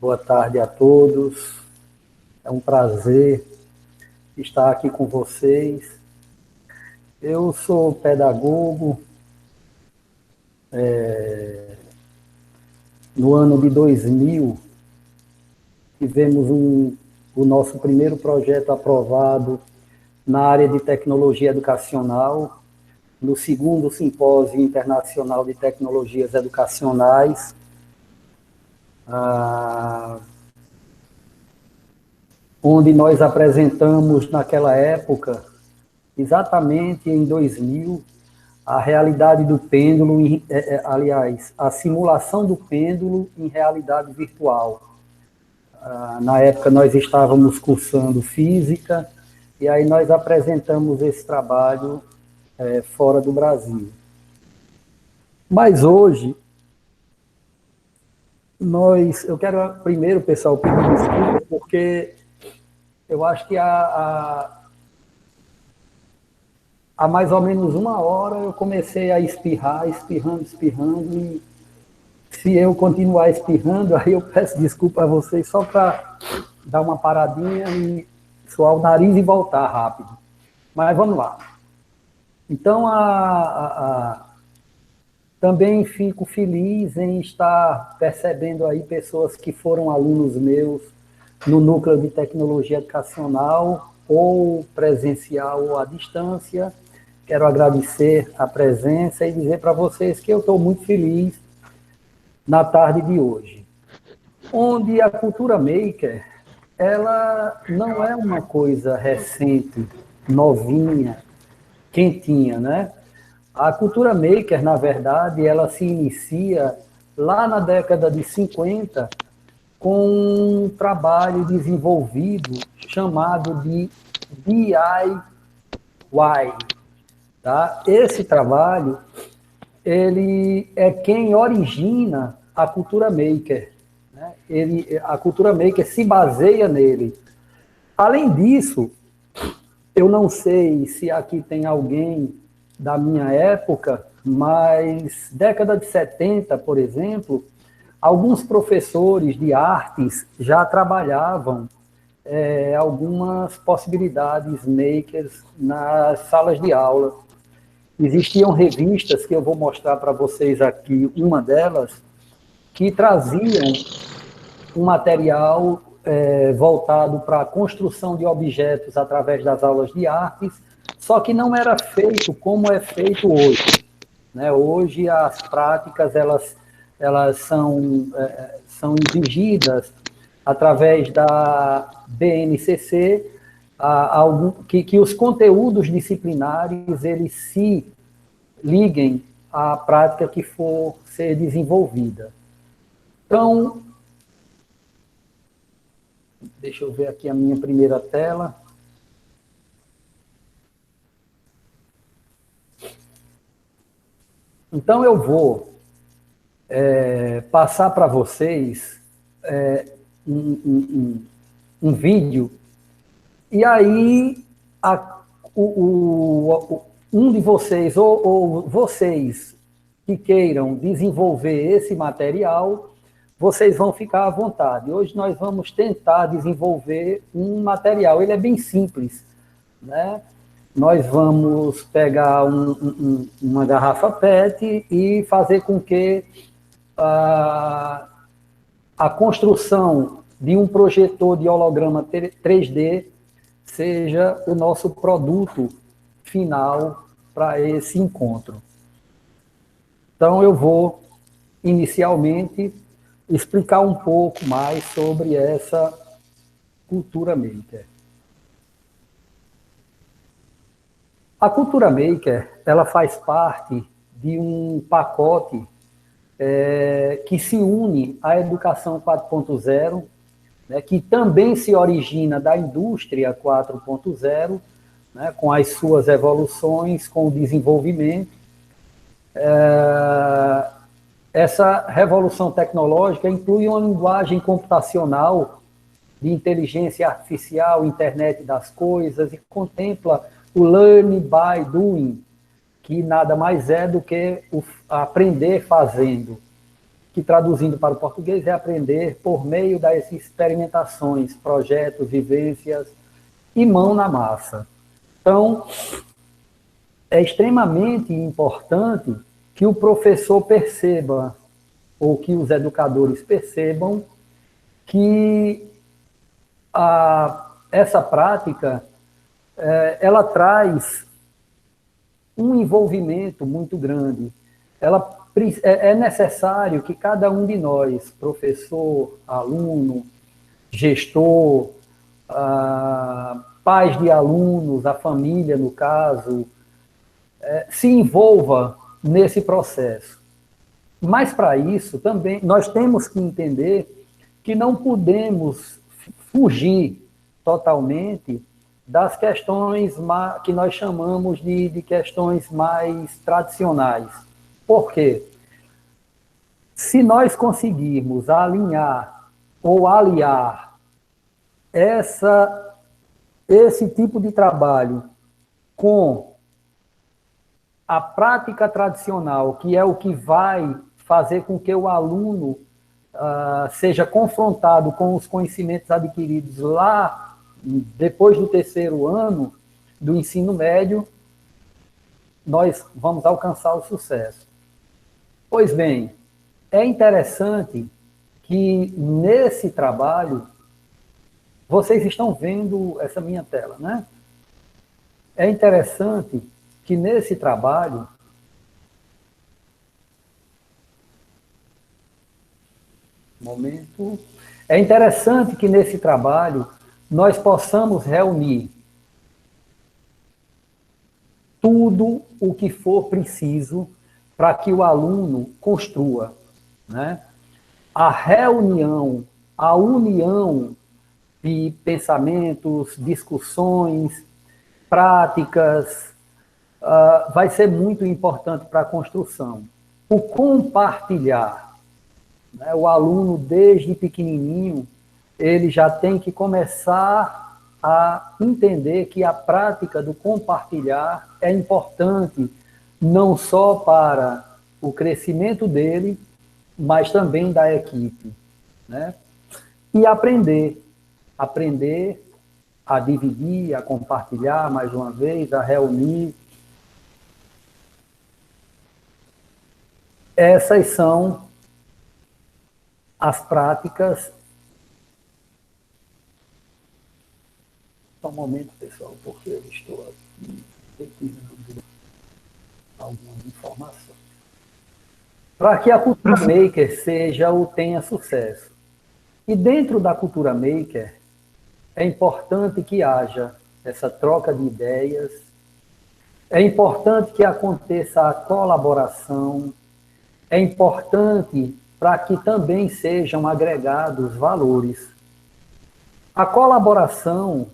Boa tarde a todos. É um prazer estar aqui com vocês. Eu sou pedagogo. No ano de 2000, tivemos o nosso primeiro projeto aprovado na área de tecnologia educacional, no segundo Simpósio Internacional de Tecnologias Educacionais, onde nós apresentamos, naquela época, exatamente em 2000, a realidade do pêndulo, aliás, a simulação do pêndulo em realidade virtual. Na época, nós estávamos cursando física, e aí nós apresentamos esse trabalho fora do Brasil. Mas hoje, eu quero primeiro, pessoal, pedir desculpa, porque eu acho que há mais ou menos uma hora eu comecei a espirrar, espirrando, e se eu continuar espirrando, aí eu peço desculpa a vocês só para dar uma paradinha e suar o nariz e voltar rápido. Mas vamos lá. Então, também fico feliz em estar percebendo aí pessoas que foram alunos meus no Núcleo de Tecnologia Educacional, ou presencial ou à distância. Quero agradecer a presença e dizer para vocês que eu estou muito feliz na tarde de hoje, onde a cultura maker, ela não é uma coisa recente, novinha, quentinha, né? A cultura maker, na verdade, ela se inicia lá na década de 50 com um trabalho desenvolvido chamado de DIY. Tá? Esse trabalho, ele é quem origina a cultura maker. Né? A cultura maker se baseia nele. Além disso, eu não sei se aqui tem alguém da minha época, mas década de 70, por exemplo, alguns professores de artes já trabalhavam algumas possibilidades makers nas salas de aula. Existiam revistas, que eu vou mostrar para vocês aqui, uma delas, que traziam um material voltado para a construção de objetos através das aulas de artes, só que não era feito como é feito hoje. Né? Hoje as práticas elas são exigidas através da BNCC, que os conteúdos disciplinares eles se liguem à prática que for ser desenvolvida. Então, deixa eu ver aqui a minha primeira tela. Então, eu vou passar para vocês um vídeo, e aí um de vocês, ou vocês que queiram desenvolver esse material, vocês vão ficar à vontade. Hoje nós vamos tentar desenvolver um material, ele é bem simples, né? Nós vamos pegar uma garrafa PET e fazer com que a construção de um projetor de holograma 3D seja o nosso produto final para esse encontro. Então, eu vou, inicialmente, explicar um pouco mais sobre essa cultura maker. A cultura maker, ela faz parte de um pacote que se une à educação 4.0, né, que também se origina da indústria 4.0, né, com as suas evoluções, com o desenvolvimento, Essa revolução tecnológica inclui uma linguagem computacional de inteligência artificial, internet das coisas, e contempla o learning by doing, que nada mais é do que o aprender fazendo, que traduzindo para o português é aprender por meio das experimentações, projetos, vivências e mão na massa. Então, é extremamente importante que o professor perceba, ou que os educadores percebam, que essa prática ela traz um envolvimento muito grande. É necessário que cada um de nós, professor, aluno, gestor, pais de alunos, a família, no caso, se envolva nesse processo. Mas, para isso, também, nós temos que entender que não podemos fugir totalmente das questões que nós chamamos de questões mais tradicionais. Por quê? Se nós conseguirmos alinhar ou aliar esse tipo de trabalho com a prática tradicional, que é o que vai fazer com que o aluno seja confrontado com os conhecimentos adquiridos lá, depois do terceiro ano do ensino médio, nós vamos alcançar o sucesso. Pois bem, é interessante que nesse trabalho, vocês estão vendo essa minha tela, né? É interessante que nesse trabalho, é interessante que nesse trabalho nós possamos reunir tudo o que for preciso para que o aluno construa, né? A reunião, a união de pensamentos, discussões, práticas, vai ser muito importante para a construção. O compartilhar, né? O aluno, desde pequenininho, ele já tem que começar a entender que a prática do compartilhar é importante, não só para o crescimento dele, mas também da equipe, né? E aprender a dividir, a compartilhar, mais uma vez, a reunir. Essas são as práticas. Só um momento, pessoal, porque eu estou aqui pesquisando algumas informações. Para que a cultura maker seja ou tenha sucesso. E dentro da cultura maker, é importante que haja essa troca de ideias, é importante que aconteça a colaboração, é importante para que também sejam agregados valores. A colaboração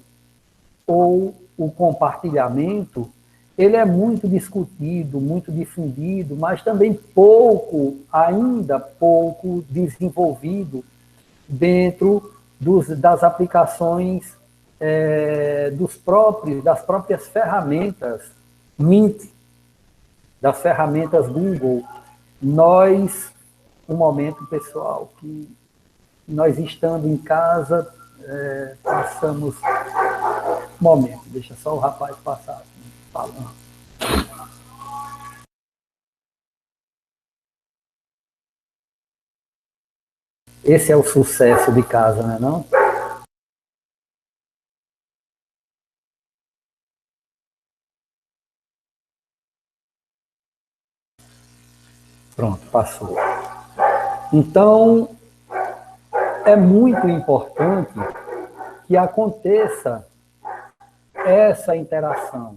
ou o compartilhamento, ele é muito discutido, muito difundido, mas também ainda pouco desenvolvido dentro das aplicações das próprias ferramentas Mint, das ferramentas Google. Um momento, pessoal, que nós estando em casa, passamos... Um momento, deixa só o rapaz passar assim, falando. Esse é o sucesso de casa, não é não? Pronto, passou. Então, é muito importante que aconteça essa interação.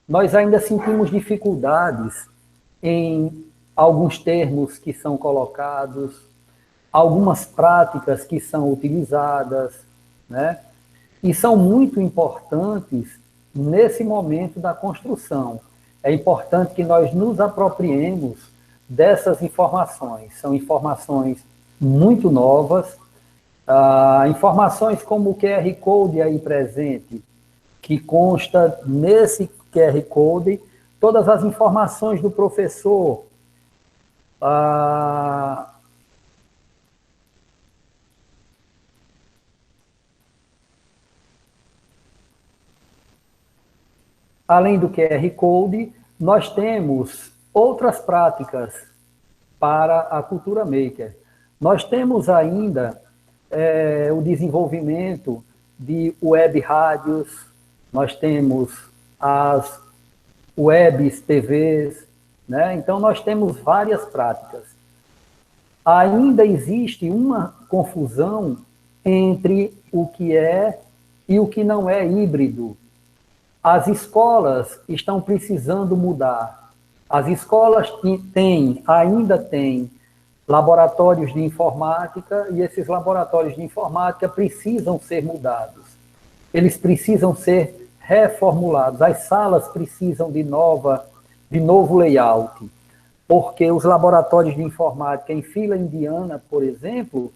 Nós ainda sentimos dificuldades em alguns termos que são colocados, algumas práticas que são utilizadas, né? E são muito importantes nesse momento da construção. É importante que nós nos apropriemos dessas informações. São informações muito novas, informações como o QR Code aí presente, que consta nesse QR Code todas as informações do professor, além do QR Code, nós temos outras práticas para a cultura maker. Nós temos ainda o desenvolvimento de web rádios, nós temos as webs TVs, né? Então nós temos várias práticas. Ainda existe uma confusão entre o que é e o que não é híbrido. As escolas precisando mudar. As escolas ainda têm laboratórios de informática, e esses laboratórios de informática precisam ser mudados. Eles precisam ser reformulados. As salas precisam de novo layout, porque os laboratórios de informática em fila indiana, por exemplo,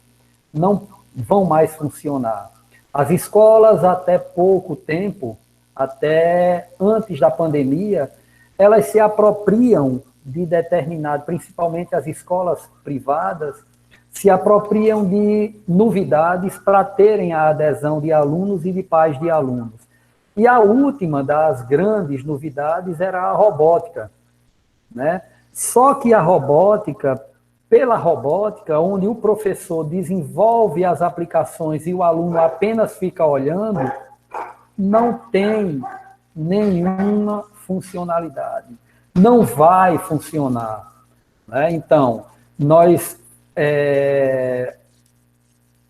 não vão mais funcionar. As escolas, até pouco tempo, até antes da pandemia, elas se apropriam de determinado, principalmente as escolas privadas, se apropriam de novidades para terem a adesão de alunos e de pais de alunos. E a última das grandes novidades era a robótica, né? Só que a robótica, pela robótica, onde o professor desenvolve as aplicações e o aluno apenas fica olhando, não tem nenhuma funcionalidade. Não vai funcionar, né? Então, nós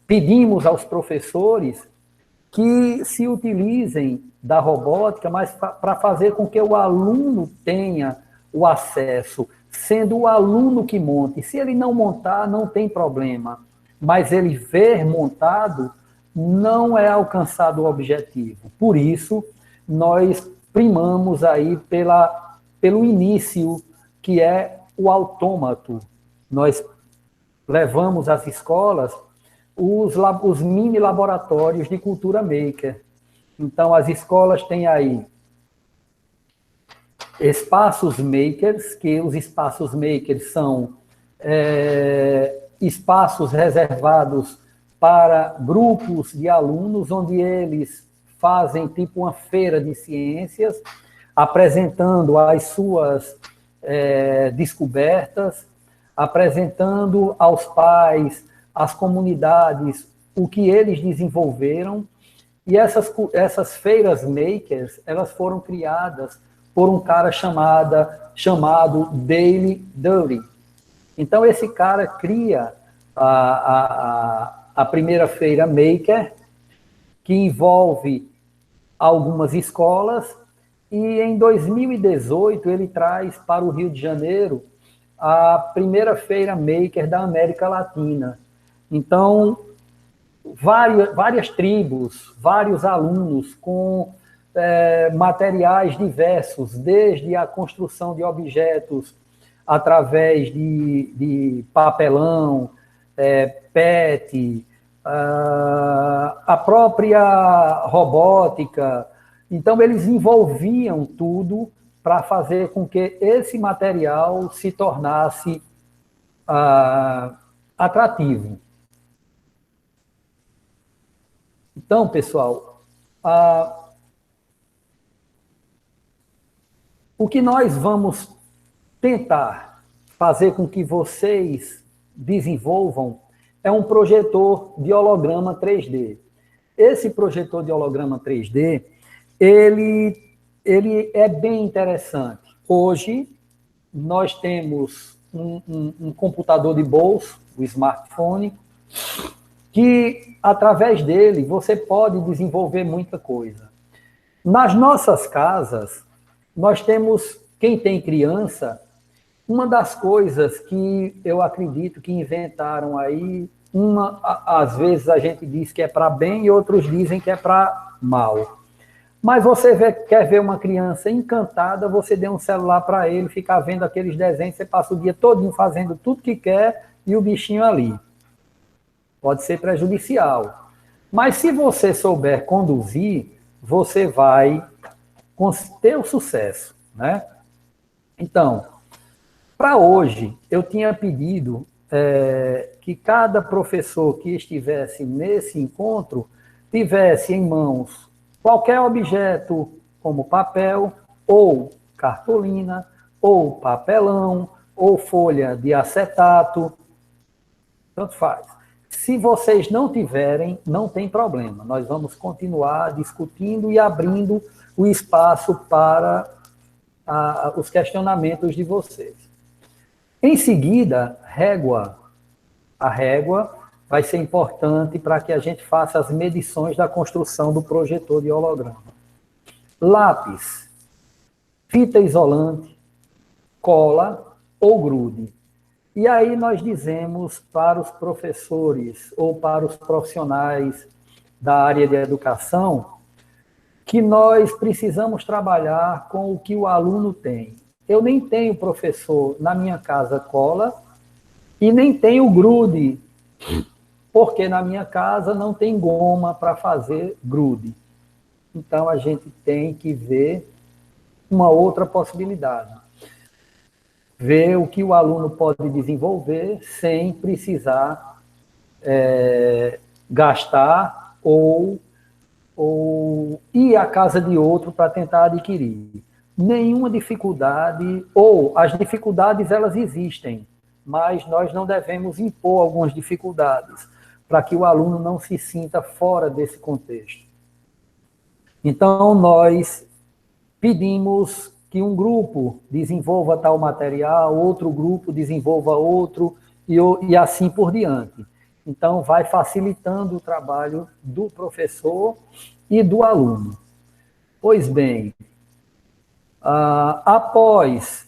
pedimos aos professores que se utilizem da robótica, mas para fazer com que o aluno tenha o acesso, sendo o aluno que monte. Se ele não montar, não tem problema, mas ele ver montado, não é alcançado o objetivo. Por isso, nós primamos aí pelo início, que é o autômato. Nós levamos às escolas os mini laboratórios de cultura maker. Então, as escolas têm aí espaços makers, que os espaços makers são espaços reservados para grupos de alunos, onde eles fazem tipo uma feira de ciências, apresentando as suas descobertas, apresentando aos pais, às comunidades, o que eles desenvolveram. E essas feiras makers, elas foram criadas por um cara chamado Dale Dury. Então, esse cara cria a primeira feira maker, que envolve algumas escolas, e em 2018 ele traz para o Rio de Janeiro a primeira feira maker da América Latina. Então, várias tribos, vários alunos com materiais diversos, desde a construção de objetos através de papelão, PET, a própria robótica. Então, eles envolviam tudo para fazer com que esse material se tornasse atrativo. Então, pessoal, o que nós vamos tentar fazer com que vocês desenvolvam é um projetor de holograma 3D. Esse projetor de holograma 3D, ele é bem interessante. Hoje, nós temos um computador de bolso, o smartphone, que, através dele, você pode desenvolver muita coisa. Nas nossas casas, nós temos, quem tem criança, uma das coisas que eu acredito que inventaram aí, às vezes a gente diz que é para bem e outros dizem que é para mal. Mas você quer ver uma criança encantada, você dê um celular para ele, ficar vendo aqueles desenhos, você passa o dia todinho fazendo tudo que quer e o bichinho ali. Pode ser prejudicial. Mas se você souber conduzir, você vai ter o sucesso, né? Então, para hoje, eu tinha pedido que cada professor que estivesse nesse encontro tivesse em mãos qualquer objeto, como papel, ou cartolina, ou papelão, ou folha de acetato, tanto faz. Se vocês não tiverem, não tem problema. Nós vamos continuar discutindo e abrindo o espaço para os questionamentos de vocês. Em seguida, régua. A régua vai ser importante para que a gente faça as medições da construção do projetor de holograma. Lápis, fita isolante, cola ou grude. E aí nós dizemos para os professores ou para os profissionais da área de educação que nós precisamos trabalhar com o que o aluno tem. Eu nem tenho, professor, na minha casa cola e nem tenho grude, porque na minha casa não tem goma para fazer grude. Então a gente tem que ver uma outra possibilidade. Ver o que o aluno pode desenvolver sem precisar gastar ou ir à casa de outro para tentar adquirir. Nenhuma dificuldade, ou as dificuldades elas existem, mas nós não devemos impor algumas dificuldades para que o aluno não se sinta fora desse contexto. Então, nós pedimos que um grupo desenvolva tal material, outro grupo desenvolva outro, e assim por diante. Então, vai facilitando o trabalho do professor e do aluno. Pois bem, após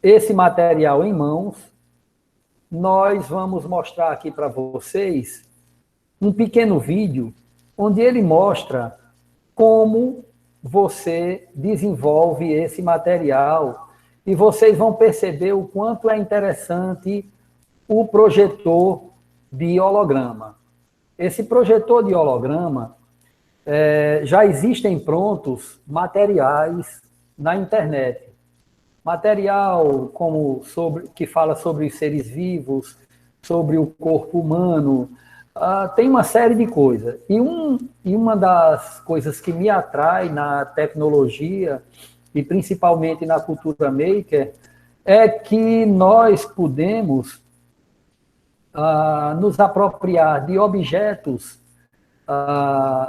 esse material em mãos, nós vamos mostrar aqui para vocês um pequeno vídeo onde ele mostra como você desenvolve esse material e vocês vão perceber o quanto é interessante o projetor de holograma. Esse projetor de holograma, já existem prontos materiais na internet. Material que fala sobre os seres vivos, sobre o corpo humano, tem uma série de coisas. E uma das coisas que me atrai na tecnologia, e principalmente na cultura maker, é que nós podemos nos apropriar de objetos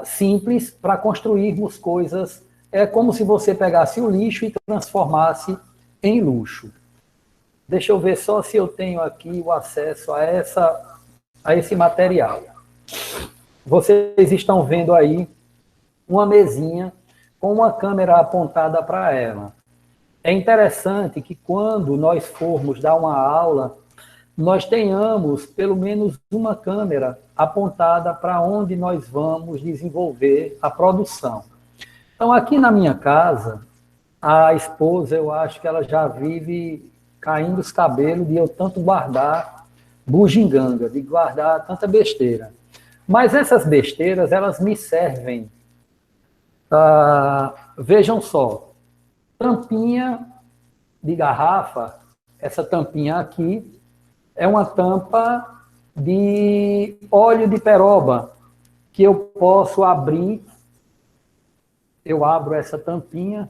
simples para construirmos coisas. É como se você pegasse o lixo e transformasse em luxo. Deixa eu ver só se eu tenho aqui o acesso a esse material. Vocês estão vendo aí uma mesinha com uma câmera apontada para ela. É interessante que quando nós formos dar uma aula, nós tenhamos pelo menos uma câmera apontada para onde nós vamos desenvolver a produção. Então, aqui na minha casa, a esposa, eu acho que ela já vive caindo os cabelos de eu tanto guardar bugiganga, de guardar tanta besteira. Mas essas besteiras, elas me servem. Vejam só, tampinha de garrafa, essa tampinha aqui, é uma tampa de óleo de peroba, que eu posso abrir. Eu abro essa tampinha,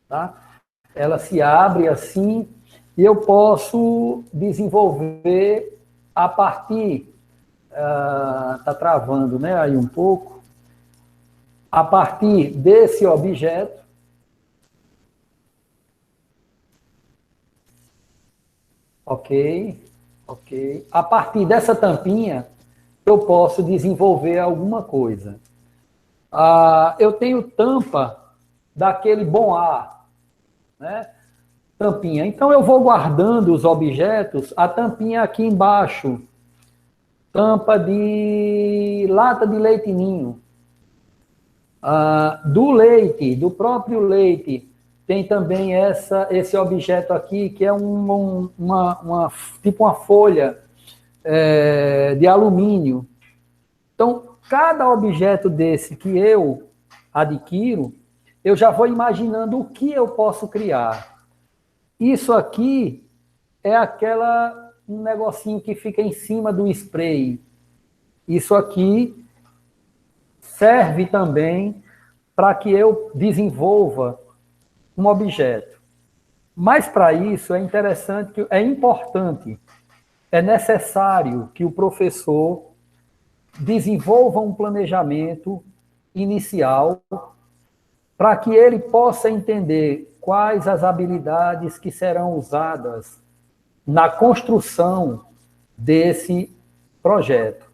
tá? Ela se abre assim, e eu posso desenvolver a partir... Está travando, né? Aí um pouco. A partir desse objeto, ok. A partir dessa tampinha, eu posso desenvolver alguma coisa. Eu tenho tampa daquele bom ar, né? Tampinha. Então, eu vou guardando os objetos, a tampinha aqui embaixo. tampa de lata de leite ninho. Do leite, do próprio leite, tem também esse objeto aqui, que é tipo uma folha de alumínio. Então, cada objeto desse que eu adquiro, eu já vou imaginando o que eu posso criar. Isso aqui é um negocinho que fica em cima do spray. Isso aqui serve também para que eu desenvolva um objeto. Mas para isso é importante, é necessário que o professor desenvolva um planejamento inicial para que ele possa entender quais as habilidades que serão usadas na construção desse projeto.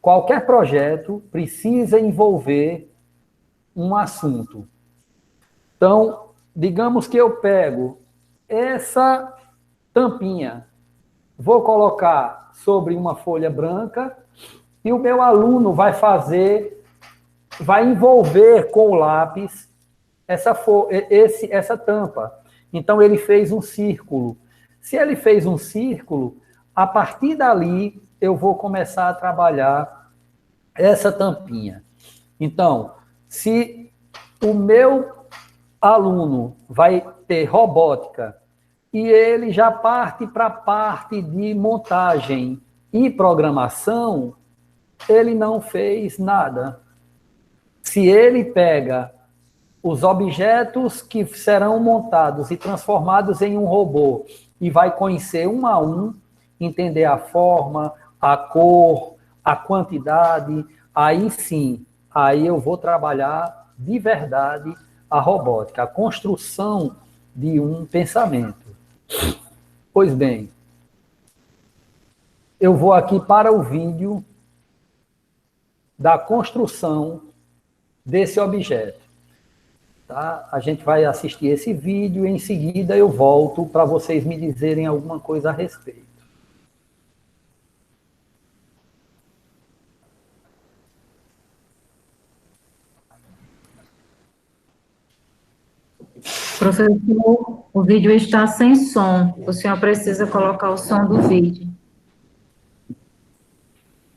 Qualquer projeto precisa envolver um assunto. Então, digamos que eu pego essa tampinha, vou colocar sobre uma folha branca e o meu aluno vai envolver com o lápis essa tampa. Então, ele fez um círculo. Se ele fez um círculo, a partir dali, eu vou começar a trabalhar essa tampinha. Então, se o meu aluno vai ter robótica e ele já parte para a parte de montagem e programação, ele não fez nada. Se ele pega os objetos que serão montados e transformados em um robô e vai conhecer um a um, entender a forma, a cor, a quantidade, aí sim, aí eu vou trabalhar de verdade a robótica, a construção de um pensamento. Pois bem, eu vou aqui para o vídeo da construção desse objeto. Tá? A gente vai assistir esse vídeo e em seguida eu volto para vocês me dizerem alguma coisa a respeito. Professor, o vídeo está sem som. O senhor precisa colocar o som do vídeo.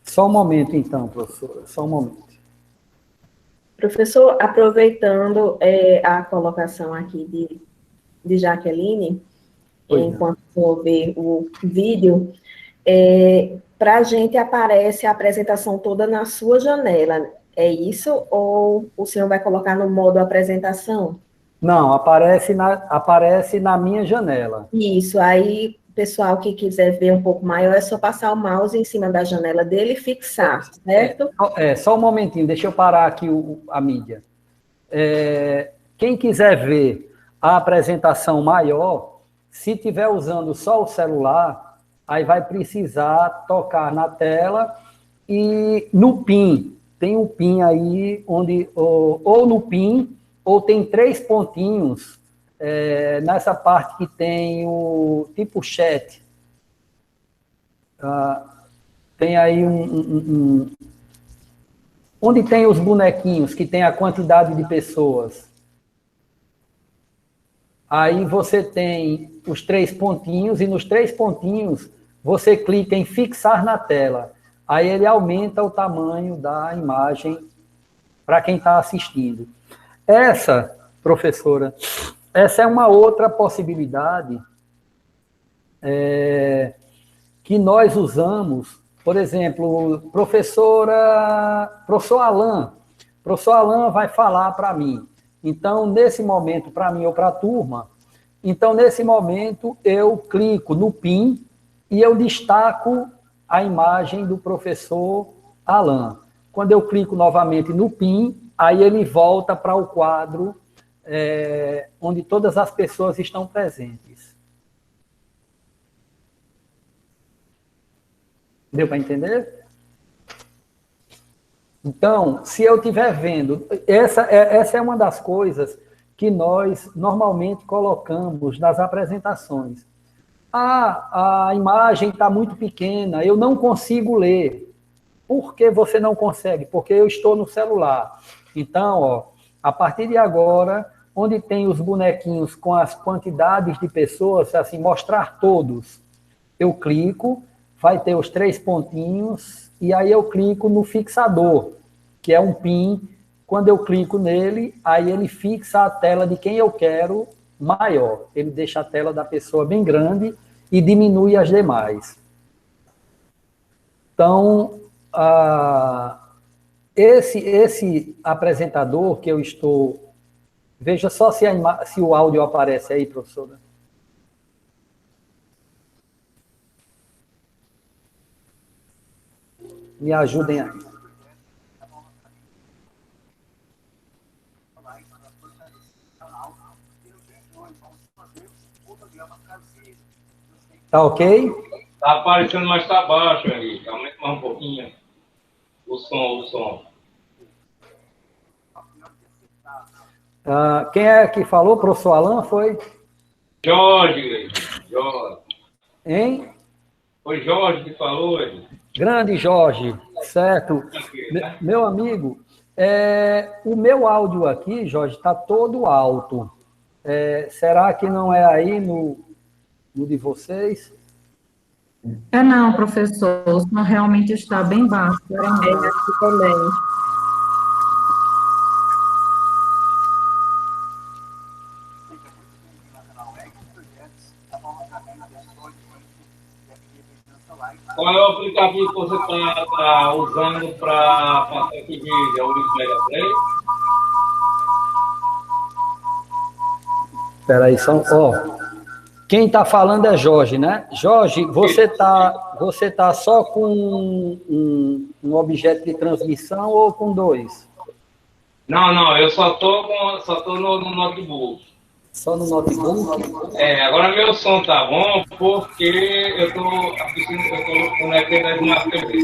Só um momento, então, professora. Só um momento. Professor, aproveitando a colocação aqui de Jaqueline, enquanto eu ver o vídeo, para a gente aparece a apresentação toda na sua janela. É isso? Ou o senhor vai colocar no modo apresentação? Não, aparece na minha janela. Isso, aí, pessoal que quiser ver um pouco maior, é só passar o mouse em cima da janela dele e fixar, certo? Só um momentinho, deixa eu parar aqui a mídia. Quem quiser ver a apresentação maior, se estiver usando só o celular, aí vai precisar tocar na tela e no PIN. Tem um PIN aí, onde ou no PIN, ou tem 3 pontinhos nessa parte que tem o tipo chat. Tem aí onde tem os bonequinhos, que tem a quantidade de pessoas. Aí você tem os 3 pontinhos, e nos 3 pontinhos você clica em fixar na tela. Aí ele aumenta o tamanho da imagem para quem está assistindo. Essa, professora, essa é uma outra possibilidade que nós usamos. Por exemplo, professor Alain. Professor Alain vai falar para mim. Então, nesse momento, para mim ou para a turma, então, nesse momento, eu clico no PIN e eu destaco a imagem do professor Alain. Quando eu clico novamente no PIN, aí ele volta para o quadro onde todas as pessoas estão presentes. Deu para entender? Então, se eu estiver vendo, essa é uma das coisas que nós normalmente colocamos nas apresentações. A imagem está muito pequena, eu não consigo ler. Por que você não consegue? Porque eu estou no celular. Então, ó, a partir de agora, onde tem os bonequinhos com as quantidades de pessoas, assim, mostrar todos, eu clico, vai ter os 3 pontinhos, e aí eu clico no fixador, que é um pin. Quando eu clico nele, aí ele fixa a tela de quem eu quero maior. Ele deixa a tela da pessoa bem grande e diminui as demais. Então, esse apresentador que eu estou... Veja só se o áudio aparece aí, professora. Me ajudem aí. Tá ok? Tá aparecendo, mas tá baixo, Henrique. Aumenta mais um pouquinho. O som. Quem é que falou? Professor Alan, foi? Jorge. Hein? Foi Jorge que falou, Henrique. Grande Jorge, certo. Meu amigo, o meu áudio aqui, Jorge, está todo alto. Será que não é aí no de vocês? Não, professor, o som realmente está bem baixo. Aqui também. Qual é o aplicativo que você está usando para passar esse vídeo? É o Mega Play? Espera aí, quem está falando é Jorge, né? Jorge, você tá só com um objeto de transmissão ou com dois? Não, eu só tô no notebook. Só no notebook? Agora meu som tá bom porque eu tô conectando as Smart TV.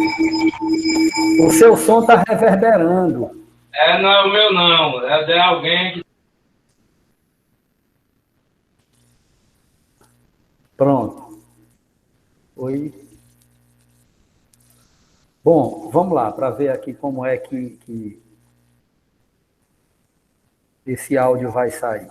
O seu som está reverberando. Não é o meu não, é de alguém que... Pronto. Oi. Bom, vamos lá, para ver aqui como é que esse áudio vai sair.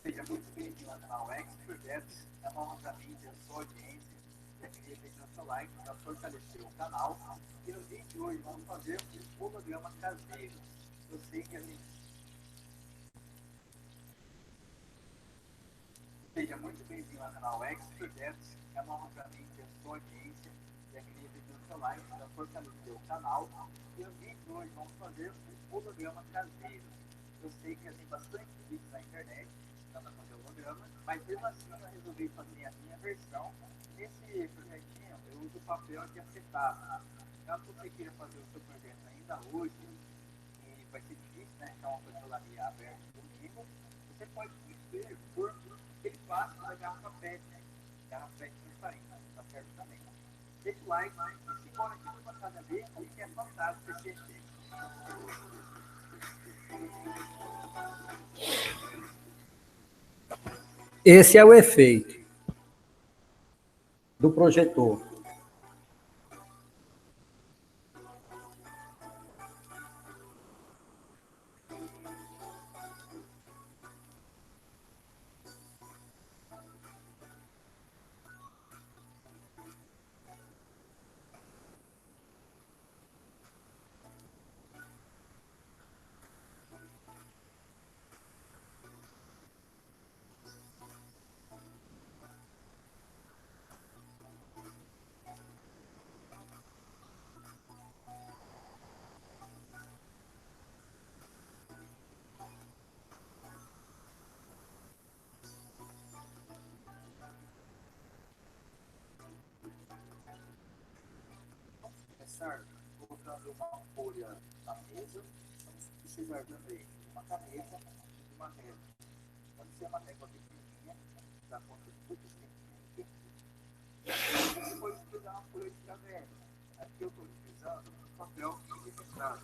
Seja muito bem-vindo ao canal Experts, é uma honra para mim ter sua audiência, já queria deixar seu like para fortalecer o canal, e no vídeo de hoje vamos fazer um holograma caseiro. Eu sei que a gente... Seja muito bem-vindo ao canal Experts, é uma honra para mim ter sua audiência, já queria deixar seu like para fortalecer o canal, e no vídeo de hoje vamos fazer um holograma caseiro. Eu sei que tem bastante vídeos na internet para fazer holograma, mas mesmo assim eu resolvi fazer a minha versão. Nesse projetinho eu uso papel de acetato. Caso você queira fazer o seu projeto ainda hoje, e vai ser difícil, né? Então a papelaria aberta comigo, você pode ver por aquele plástico da garrafa PET, né? Garrafa PET transparente, tá certo também. Deixa o like e se embora aqui para passar a ver o que é fantástico esse efeito. Esse é o efeito do projetor. Colocando uma folha na mesa, precisar também de uma caneta e uma régua. Pode ser uma régua pequenininha, da conta de tudo isso. Você pode utilizar uma folha de caderno. Aqui eu estou utilizando papel registrado.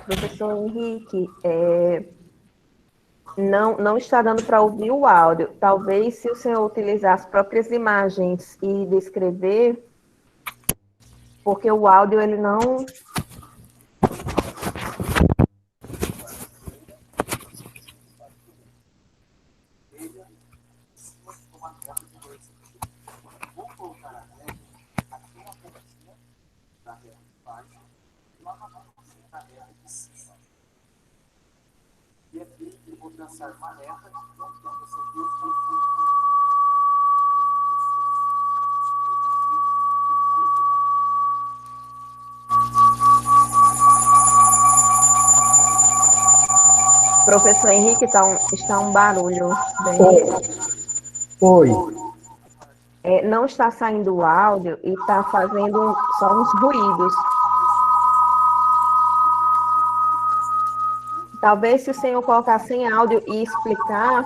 Professor Henrique, não está dando para ouvir o áudio. Talvez, se o senhor utilizar as próprias imagens e descrever, porque o áudio ele não. Professor Henrique, está um barulho bem. Oi. Não está saindo o áudio e está fazendo só uns ruídos. Talvez se o senhor colocar sem áudio e explicar.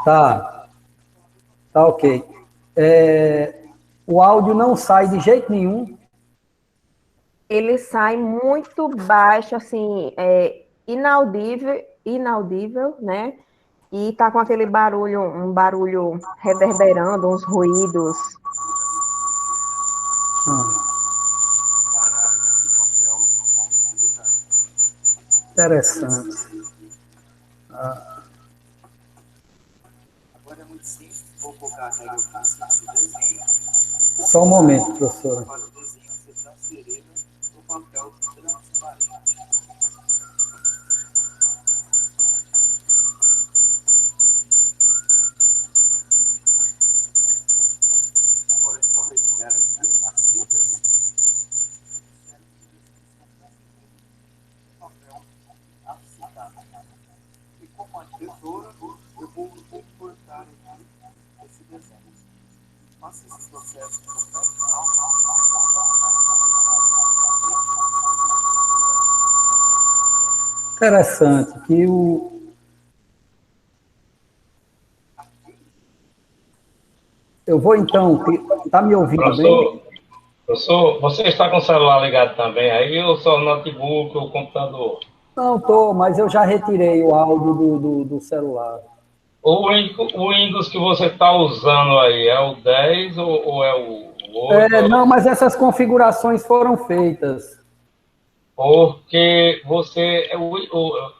Tá ok. O áudio não sai de jeito nenhum. Ele sai muito baixo, assim, inaudível, né? E tá com aquele barulho, um barulho reverberando, uns ruídos. Interessante. Só um momento, professora. Interessante que eu vou então, está me ouvindo bem? Professor, você está com o celular ligado também aí, ou só o notebook ou o computador? Não, estou, mas eu já retirei o áudio do celular. O Windows que você está usando aí, é o 10 ou é o 8? Não, mas essas configurações foram feitas. Porque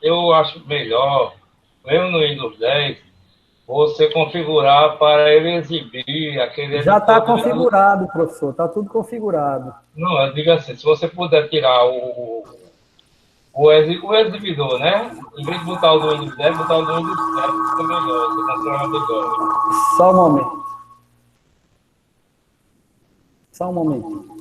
eu acho melhor, mesmo no Windows 10, você configurar para ele exibir aquele Já está editor. configurado, professor, está tudo configurado. Não, eu digo assim, se você puder tirar o exibidor, né? Em vez de botar o do Windows 10, botar o do Windows 7, fica melhor, você controla melhor. Só um momento. Só um momento.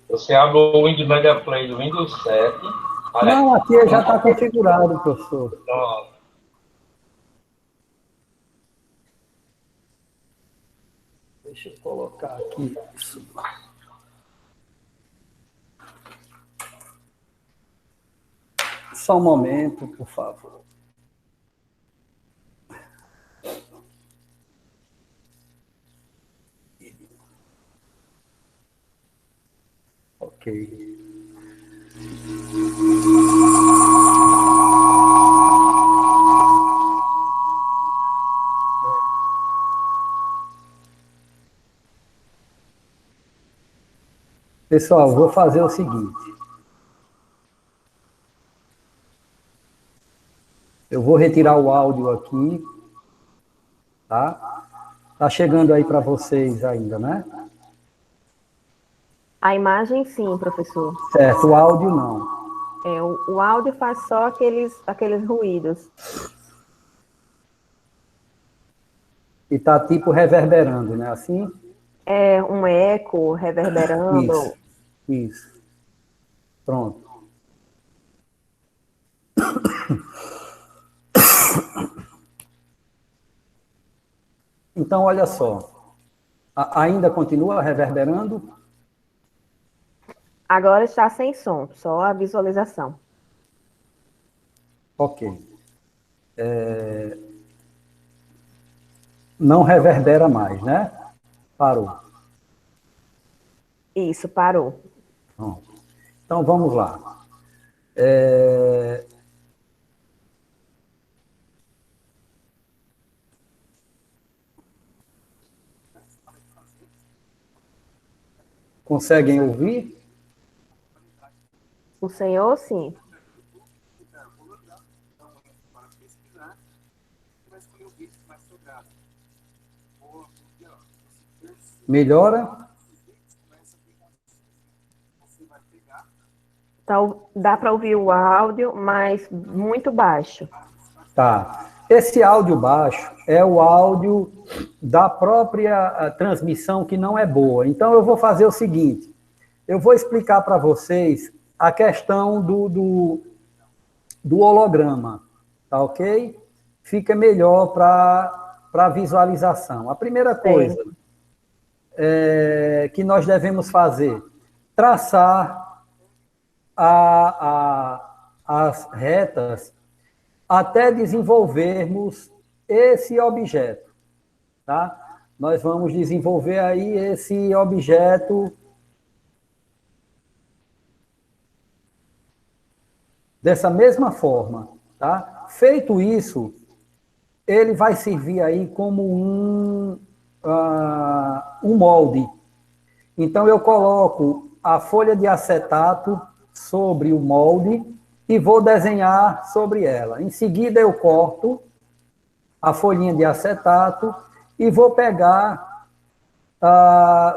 Você abre o Windows Media Player do Windows 7. Não, aqui já está configurado, professor. Pronto. Deixa eu colocar aqui isso. Só um momento, por favor. Ok. Pessoal, vou fazer o seguinte. Eu vou retirar o áudio aqui, tá? Tá chegando aí para vocês ainda, né? A imagem, sim, professor. Certo, o áudio não. O áudio faz só aqueles ruídos. E tá tipo reverberando, né? Assim? É um eco reverberando. Isso. Pronto. Então, olha só. Ainda continua reverberando? Agora está sem som, só a visualização. Ok. Não reverbera mais, né? Parou. Isso, parou. Pronto. Então, vamos lá. Conseguem ouvir? O senhor, sim. Melhora? Dá para ouvir o áudio, mas muito baixo. Tá. Esse áudio baixo é o áudio da própria transmissão que não é boa. Então, eu vou fazer o seguinte. Eu vou explicar para vocês a questão do holograma, tá ok? Fica melhor para visualização. A primeira coisa que nós devemos fazer, traçar as retas até desenvolvermos esse objeto, tá? Nós vamos desenvolver aí esse objeto dessa mesma forma, tá? Feito isso, ele vai servir aí como um molde. Então, eu coloco a folha de acetato sobre o molde e vou desenhar sobre ela. Em seguida, eu corto a folhinha de acetato e vou pegar,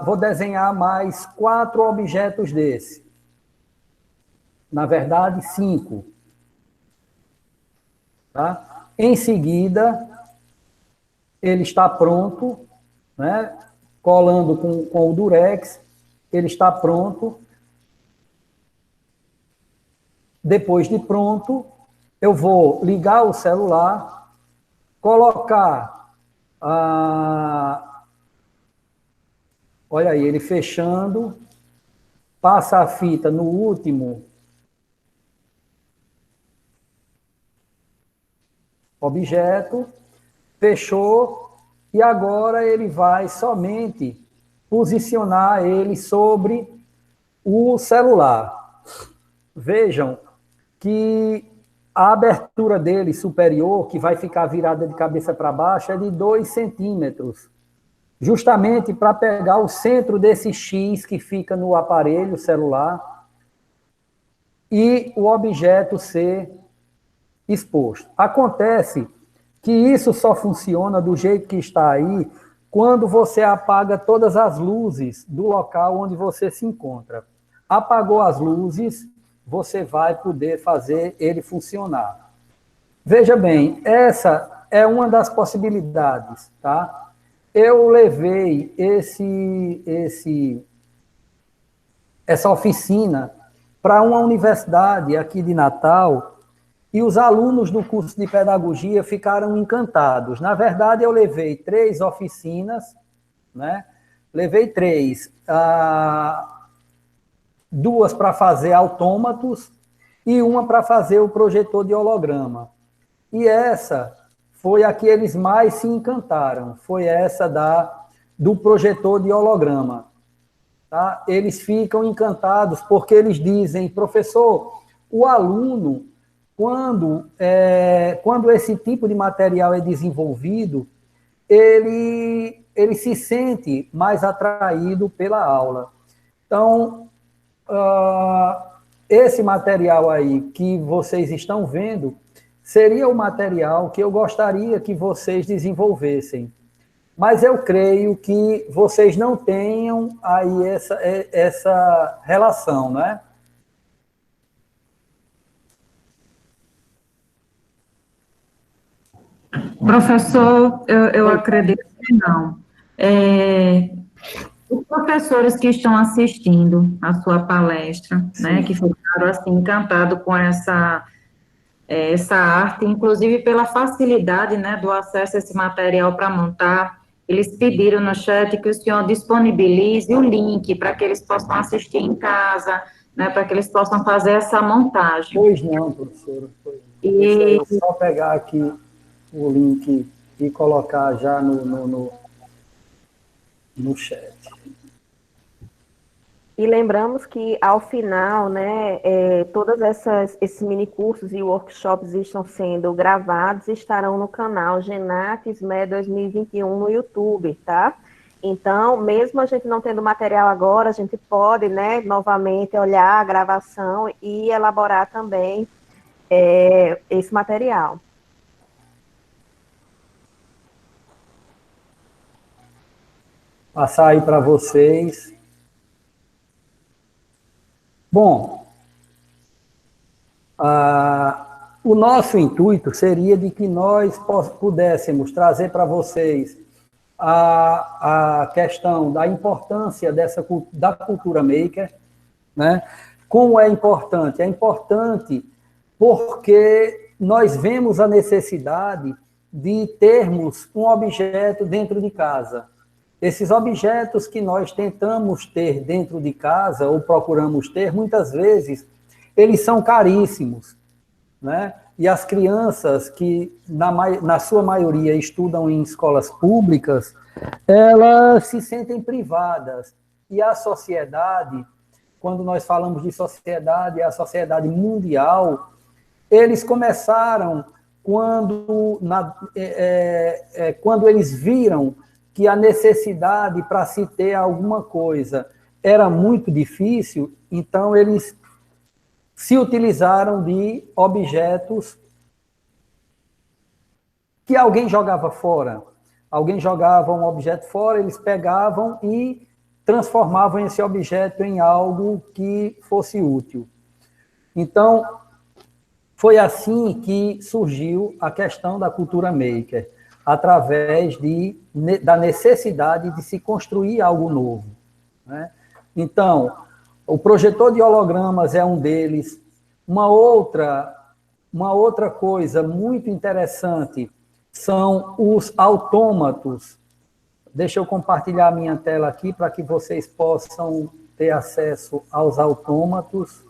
vou desenhar mais 4 objetos desse. Na verdade, 5. Tá? Em seguida, ele está pronto, né? Colando com o durex, ele está pronto. Depois de pronto, eu vou ligar o celular, colocar, olha aí, ele fechando, passa a fita no último objeto, fechou, e agora ele vai somente posicionar ele sobre o celular. Vejam que a abertura dele superior, que vai ficar virada de cabeça para baixo, é de 2 centímetros, justamente para pegar o centro desse X que fica no aparelho celular e o objeto ser exposto. Acontece que isso só funciona do jeito que está aí quando você apaga todas as luzes do local onde você se encontra. Apagou as luzes, você vai poder fazer ele funcionar. Veja bem, essa é uma das possibilidades, tá? Eu levei essa oficina para uma universidade aqui de Natal e os alunos do curso de pedagogia ficaram encantados. Na verdade, eu levei 3 oficinas, né? Levei 3, 2 para fazer autômatos e uma para fazer o projetor de holograma. E essa foi a que eles mais se encantaram, foi essa do projetor de holograma. Tá? Eles ficam encantados porque eles dizem, professor, o aluno, quando esse tipo de material é desenvolvido, ele se sente mais atraído pela aula. Então, esse material aí que vocês estão vendo seria o material que eu gostaria que vocês desenvolvessem. Mas eu creio que vocês não tenham aí essa relação, né? Professor, eu acredito que não. Os professores que estão assistindo a sua palestra, né, que ficaram assim encantados com essa arte, inclusive pela facilidade, né, do acesso a esse material para montar, eles pediram no chat que o senhor disponibilize o link para que eles possam assistir em casa, né, para que eles possam fazer essa montagem. Pois não, professora. Deixa eu só pegar aqui o link e colocar já no... no chat. E lembramos que, ao final, né, todas esses mini cursos e workshops estão sendo gravados e estarão no canal Genates MED 2021 no YouTube, tá? Então, mesmo a gente não tendo material agora, a gente pode, né, novamente olhar a gravação e elaborar também esse material. Passar aí para vocês. Bom, o nosso intuito seria de que nós pudéssemos trazer para vocês a questão da importância da cultura maker, né? Como é importante? É importante porque nós vemos a necessidade de termos um objeto dentro de casa. Esses objetos que nós tentamos ter dentro de casa, ou procuramos ter, muitas vezes, eles são caríssimos, né? E as crianças que, na sua maioria, estudam em escolas públicas, elas se sentem privadas. E a sociedade, quando nós falamos de sociedade, é a sociedade mundial, eles começaram quando eles viram que a necessidade para se ter alguma coisa era muito difícil, então eles se utilizaram de objetos que alguém jogava fora. Alguém jogava um objeto fora, eles pegavam e transformavam esse objeto em algo que fosse útil. Então, foi assim que surgiu a questão da cultura maker, através da necessidade de se construir algo novo, né? Então, o projetor de hologramas é um deles. Uma outra coisa muito interessante são os autômatos. Deixa eu compartilhar a minha tela aqui para que vocês possam ter acesso aos autômatos.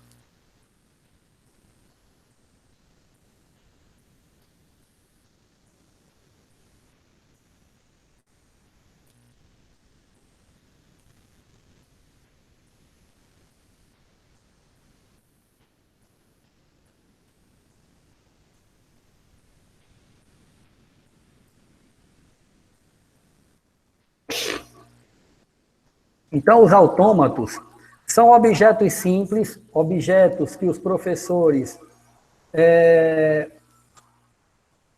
Então, os autômatos são objetos simples, objetos que os professores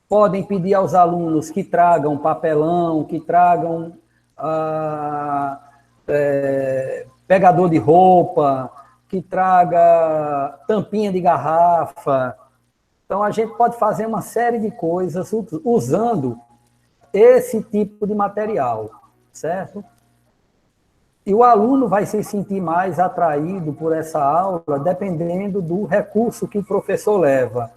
podem pedir aos alunos que tragam papelão, que tragam pegador de roupa, que traga tampinha de garrafa. Então, a gente pode fazer uma série de coisas usando esse tipo de material, certo? E o aluno vai se sentir mais atraído por essa aula, dependendo do recurso que o professor leva.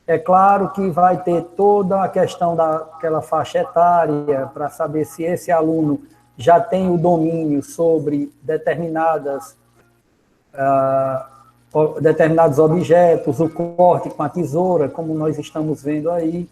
É claro que vai ter toda a questão daquela faixa etária, para saber se esse aluno já tem o domínio sobre determinados objetos, o corte com a tesoura, como nós estamos vendo aí.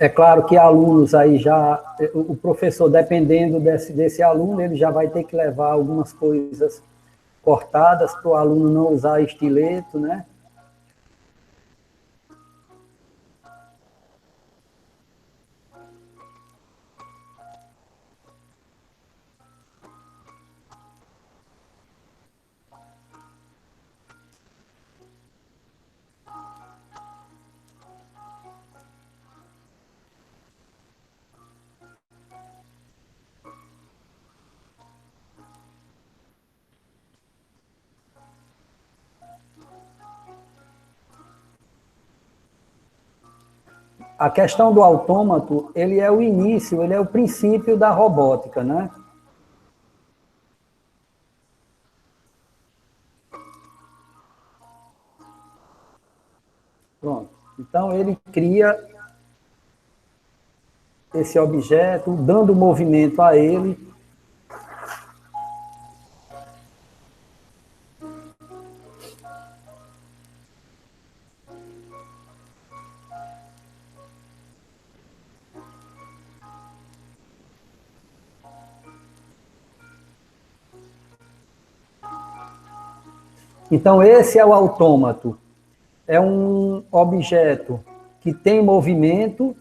É claro que alunos aí já, o professor, dependendo desse aluno, ele já vai ter que levar algumas coisas cortadas para o aluno não usar estileto, né? a questão do autômato, ele é o início, ele é o princípio da robótica, né? Pronto. Então, ele cria esse objeto, dando movimento a ele. Então, esse é o autômato. É um objeto que tem movimento,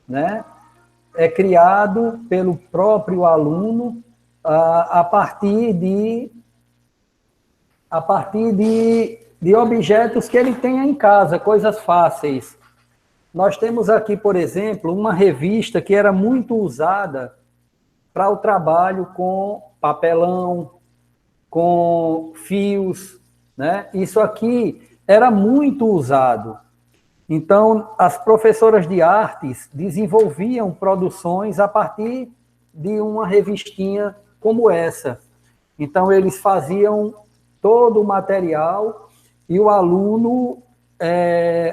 né? É criado pelo próprio aluno a partir de objetos que ele tenha em casa, coisas fáceis. Nós temos aqui, por exemplo, uma revista que era muito usada para o trabalho com papelão, com fios, né? Isso aqui era muito usado. Então, as professoras de artes desenvolviam produções a partir de uma revistinha como essa. Então, eles faziam todo o material e o aluno,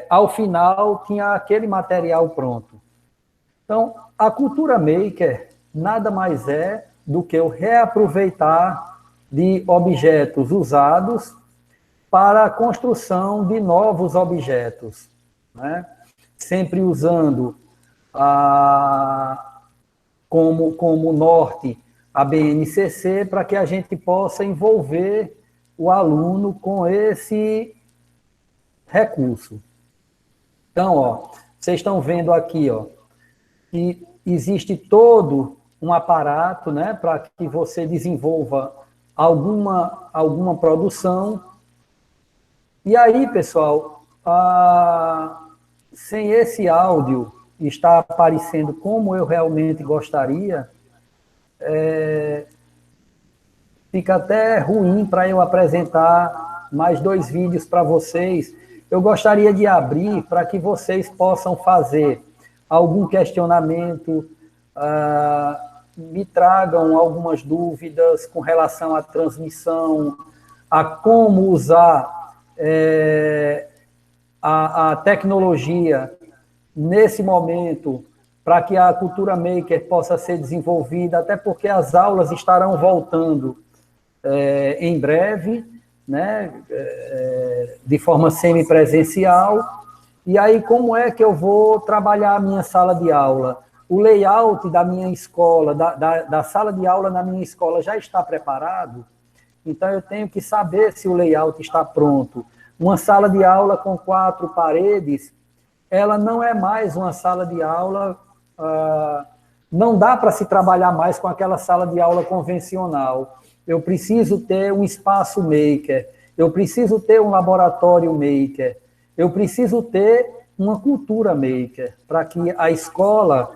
ao final, tinha aquele material pronto. Então, a cultura maker nada mais é do que o reaproveitar de objetos usados para a construção de novos objetos, né? Sempre usando como norte a BNCC para que a gente possa envolver o aluno com esse recurso. Então, ó, vocês estão vendo aqui, ó, que existe todo um aparato, né, para que você desenvolva alguma produção. E aí, pessoal, sem esse áudio estar aparecendo como eu realmente gostaria, fica até ruim para eu apresentar mais 2 vídeos para vocês. Eu gostaria de abrir para que vocês possam fazer algum questionamento, me tragam algumas dúvidas com relação à transmissão, a como usar a tecnologia nesse momento para que a cultura maker possa ser desenvolvida, até porque as aulas estarão voltando em breve, né, de forma semipresencial. E aí, como é que eu vou trabalhar a minha sala de aula? O layout da minha escola, da sala de aula na minha escola já está preparado? Então, eu tenho que saber se o layout está pronto. Uma sala de aula com 4 paredes, ela não é mais uma sala de aula, não dá para se trabalhar mais com aquela sala de aula convencional. Eu preciso ter um espaço maker, eu preciso ter um laboratório maker, eu preciso ter uma cultura maker, para que a escola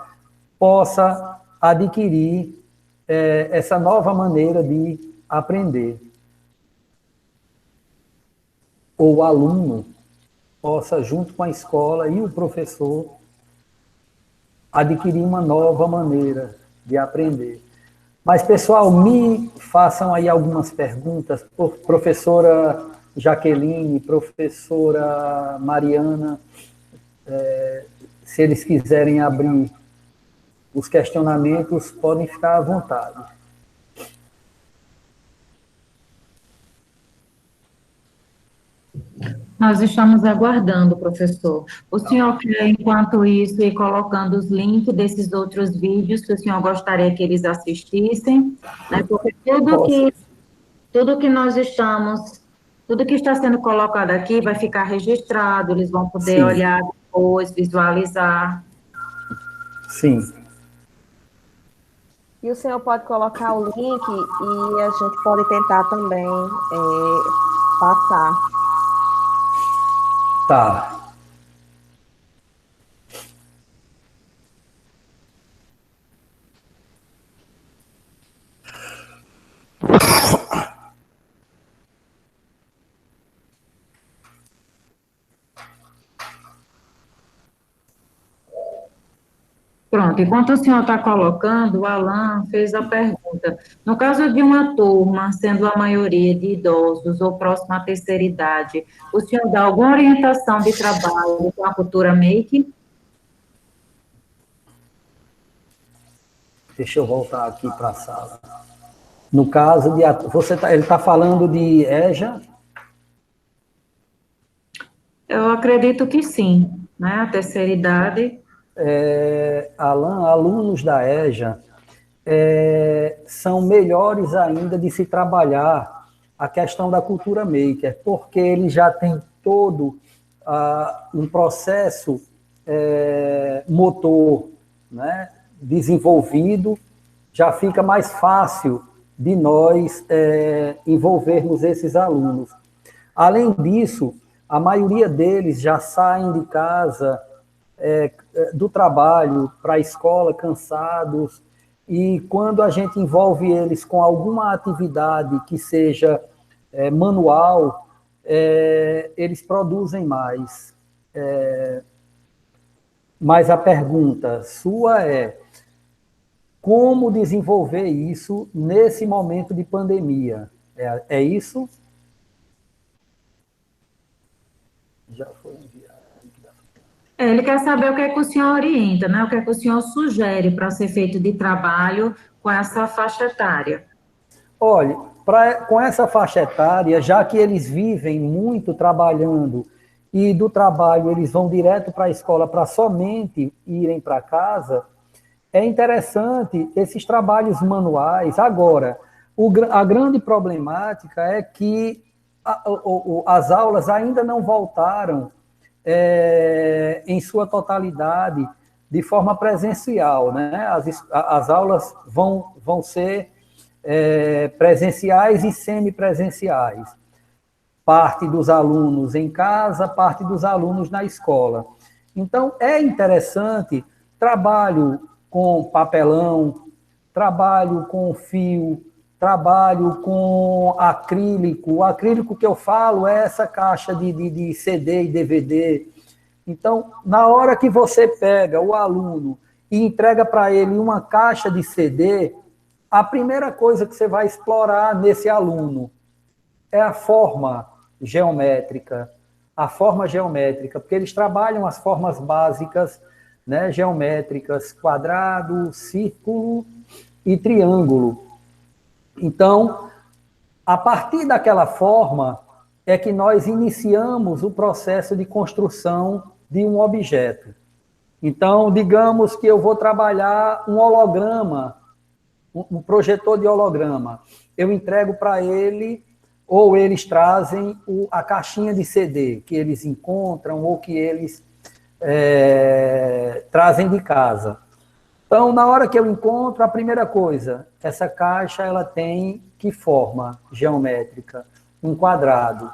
possa adquirir essa nova maneira de aprender. Ou o aluno possa, junto com a escola e o professor, adquirir uma nova maneira de aprender. Mas, pessoal, me façam aí algumas perguntas, professora Jaqueline, professora Mariana, se eles quiserem abrir os questionamentos, podem ficar à vontade. Nós estamos aguardando, professor. O senhor quer, enquanto isso, ir colocando os links desses outros vídeos que o senhor gostaria que eles assistissem, né? Porque tudo que nós estamos, tudo que está sendo colocado aqui vai ficar registrado, eles vão poder olhar depois, visualizar. Sim. E o senhor pode colocar o link e a gente pode tentar também passar. Tá. Pronto, enquanto o senhor está colocando, o Alan fez a pergunta. No caso de uma turma, sendo a maioria de idosos ou próximo à terceira idade, o senhor dá alguma orientação de trabalho com a cultura make? Deixa eu voltar aqui para a sala. No caso de... ele está falando de EJA? Eu acredito que sim, né? A terceira idade. Alan, alunos da EJA são melhores ainda de se trabalhar a questão da cultura maker, porque eles já têm todo um processo motor, né, desenvolvido, já fica mais fácil de nós envolvermos esses alunos. Além disso, a maioria deles já saem de casa, do trabalho para a escola cansados, e quando a gente envolve eles com alguma atividade que seja manual, eles produzem mais. Mas a pergunta sua é: como desenvolver isso nesse momento de pandemia? É isso? Já foi enviado. Ele quer saber o que é que o senhor orienta, né? O que é que o senhor sugere para ser feito de trabalho com essa faixa etária? Olha, com essa faixa etária, já que eles vivem muito trabalhando e do trabalho eles vão direto para a escola para somente irem para casa, é interessante esses trabalhos manuais. Agora, a grande problemática é que as aulas ainda não voltaram em sua totalidade de forma presencial, né? As aulas vão ser presenciais e semipresenciais. Parte dos alunos em casa, parte dos alunos na escola. Então, é interessante trabalho com papelão, trabalho com fio, trabalho com acrílico. O acrílico que eu falo é essa caixa de CD e DVD. Então, na hora que você pega o aluno e entrega para ele uma caixa de CD, a primeira coisa que você vai explorar nesse aluno é a forma geométrica. A forma geométrica, porque eles trabalham as formas básicas, né, geométricas, quadrado, círculo e triângulo. Então, a partir daquela forma é que nós iniciamos o processo de construção de um objeto. Então, digamos que eu vou trabalhar um holograma, um projetor de holograma. Eu entrego para ele, ou eles trazem a caixinha de CD que eles encontram ou que eles trazem de casa. Então, na hora que eu encontro, a primeira coisa, essa caixa ela tem que forma geométrica? Um quadrado.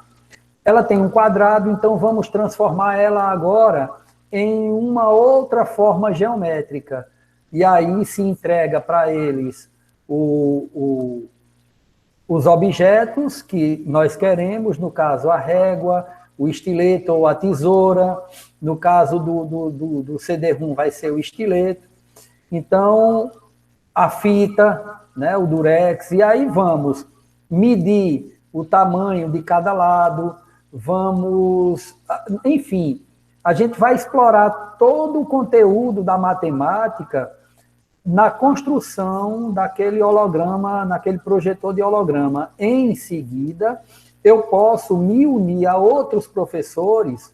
Ela tem um quadrado, então vamos transformar ela agora em uma outra forma geométrica. E aí se entrega para eles os objetos que nós queremos, no caso a régua, o estilete ou a tesoura, no caso do CD-ROM vai ser o estilete. Então, a fita, né, o durex, e aí vamos medir o tamanho de cada lado, vamos... Enfim, a gente vai explorar todo o conteúdo da matemática na construção daquele holograma, naquele projetor de holograma. Em seguida, eu posso me unir a outros professores.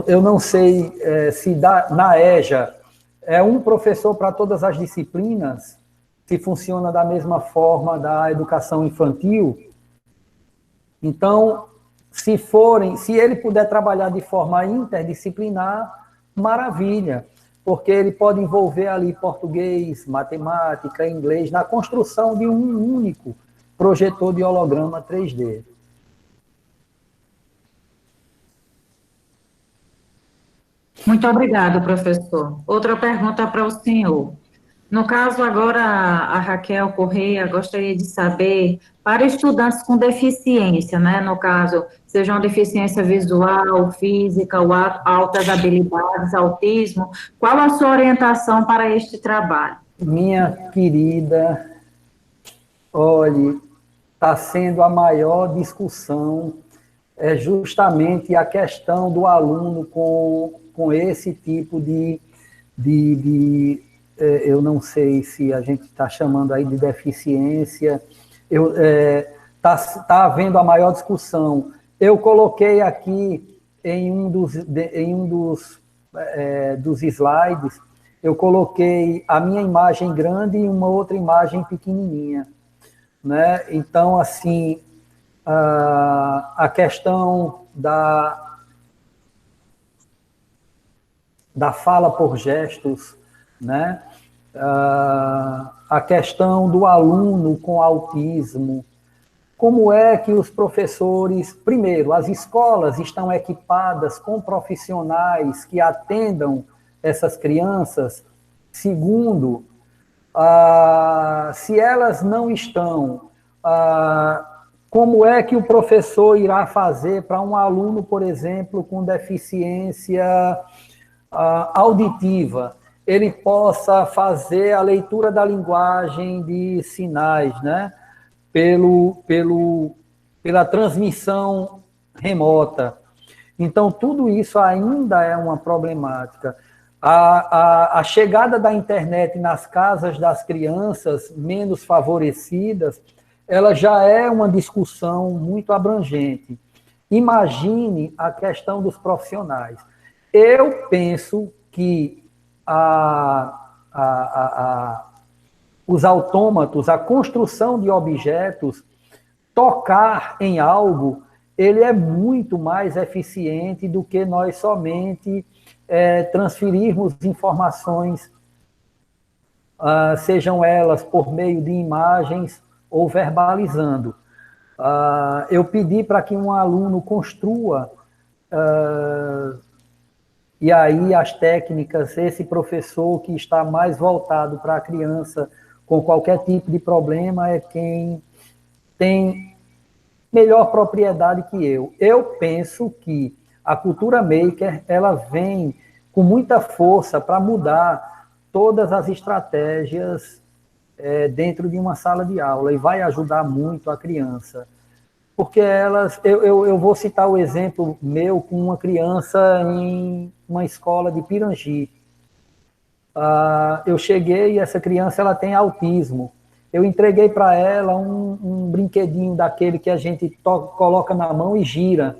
Eu não sei se na EJA é um professor para todas as disciplinas, se funciona da mesma forma da educação infantil. Então, se ele puder trabalhar de forma interdisciplinar, maravilha, porque ele pode envolver ali português, matemática, inglês, na construção de um único projetor de holograma 3D. Muito obrigado, professor. Outra pergunta para o senhor. No caso, agora, a Raquel Correia gostaria de saber, para estudantes com deficiência, né, no caso, seja uma deficiência visual, física, ou altas habilidades, autismo, qual a sua orientação para este trabalho? Minha querida, olhe, está sendo a maior discussão, é justamente a questão do aluno com esse tipo de eu não sei se a gente está chamando aí de deficiência, tá havendo a maior discussão. Eu coloquei aqui em dos slides, eu coloquei a minha imagem grande e uma outra imagem pequenininha, né? Então, assim, a questão da fala por gestos, né? A questão do aluno com autismo, como é que os professores, primeiro, as escolas estão equipadas com profissionais que atendam essas crianças? Segundo, se elas não estão, como é que o professor irá fazer para um aluno, por exemplo, com deficiência auditiva, ele possa fazer a leitura da linguagem de sinais, né? Pela transmissão remota. Então, tudo isso ainda é uma problemática. A chegada da internet nas casas das crianças menos favorecidas, ela já é uma discussão muito abrangente. Imagine a questão dos profissionais. Eu penso que os autômatos, a construção de objetos, tocar em algo, ele é muito mais eficiente do que nós somente transferirmos informações, sejam elas por meio de imagens ou verbalizando. Eu pedi para que um aluno construa, e aí as técnicas, esse professor que está mais voltado para a criança com qualquer tipo de problema é quem tem melhor propriedade que eu. Eu penso que a cultura maker, ela vem com muita força para mudar todas as estratégias dentro de uma sala de aula e vai ajudar muito a criança. Porque eu vou citar o exemplo meu com uma criança em uma escola de Pirangi. Eu cheguei e essa criança ela tem autismo. Eu entreguei para ela um brinquedinho daquele que a gente coloca na mão e gira.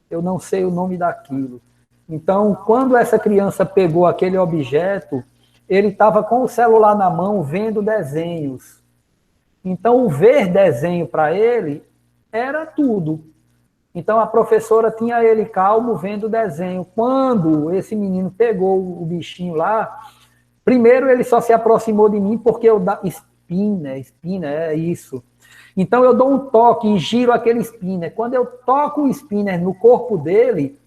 Eu não sei o nome daquilo. Então, quando essa criança pegou aquele objeto, ele estava com o celular na mão vendo desenhos. Então, o ver desenho para ele era tudo. Então, a professora tinha ele calmo vendo o desenho. Quando esse menino pegou o bichinho lá, primeiro ele só se aproximou de mim porque eu spinner, é isso. Então, eu dou um toque e giro aquele spinner. Quando eu toco o spinner no corpo dele,